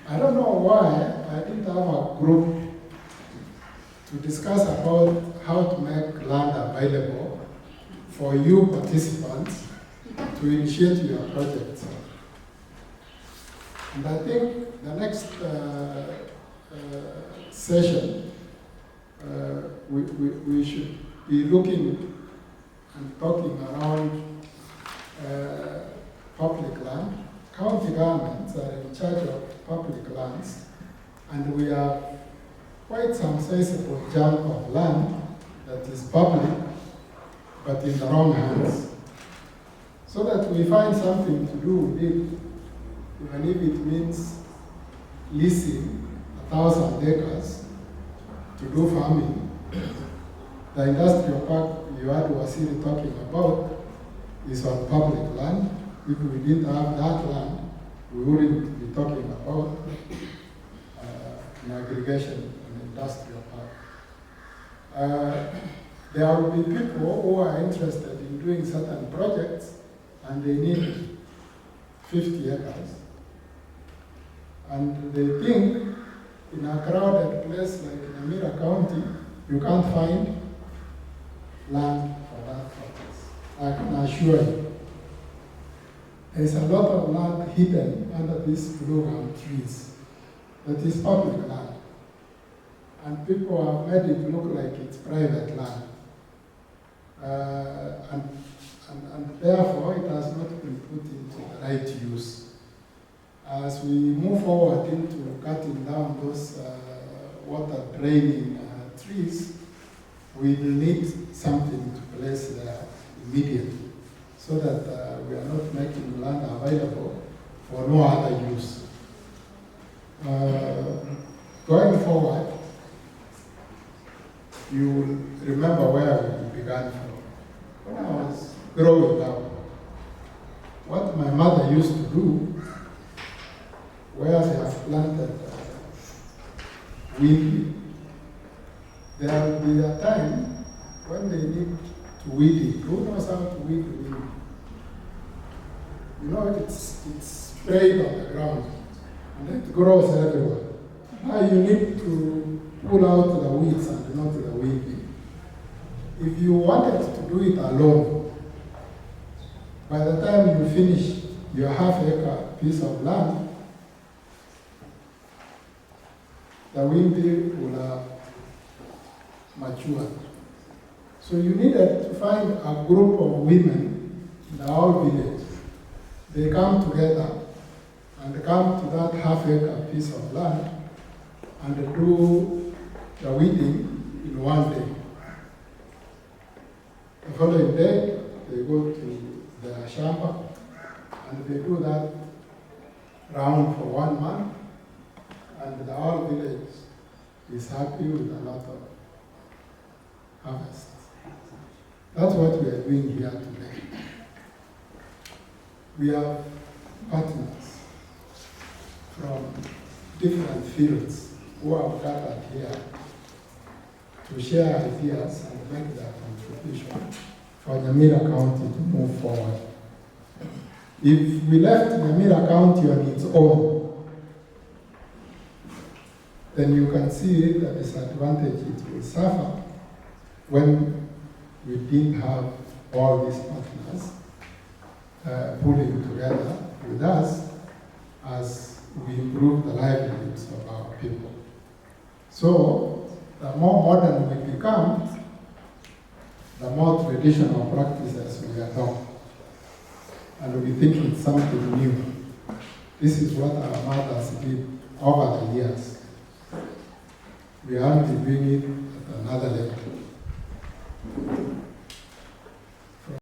I don't know why I didn't have a group to discuss about how to make land available for you participants to initiate your projects. And I think the next session, we should be looking and talking around public land. County governments are in charge of public lands, and we have quite some sizable chunk of land that is public, but in the wrong hands. So that we find something to do with it, even if it means leasing 1,000 acres to do farming. The industrial park you had Waziri talking about is on public land. If we didn't have that land, we wouldn't be talking about an aggregation, an industrial park. There will be people who are interested in doing certain projects and they need 50 acres. And they think in a crowded place like Nyamira County, you can't find land for that purpose. I can assure you. There's a lot of land hidden under these blue trees that is public land. And people have made it look like it's private land. And therefore it has not been put into the right use. As we move forward into cutting down those water draining trees, we will need something to place there immediately, so that we are not making land available for no other use. Going forward, you will remember where we began from. When I was growing up, what my mother used to do, where they have planted wheat, there will be a time when they need to weed it. Who knows how to weed wheat? You know, it's sprayed on the ground and it grows everywhere. Now you need to pull out the weeds and not the weed. If you wanted to do it alone, by the time you finish your half-acre piece of land, the weed will have matured. So you needed to find a group of women in the whole village. They come together and come to that half-acre piece of land and do the weeding in one day. The following day, they go to the shamba and they do that round for 1 month, and the whole village is happy with a lot of harvest. That's what we are doing here today. We have partners from different fields who have gathered here to share ideas and make their contribution for Nyamira County to move forward. If we left Nyamira County on its own, then you can see the disadvantage it will suffer when we didn't have all these partners pulling together with us as we improve the livelihoods of our people. So, the more modern we become, the more traditional practices we adopt. And we think it's something new. This is what our mothers did over the years. We are only doing it at another level.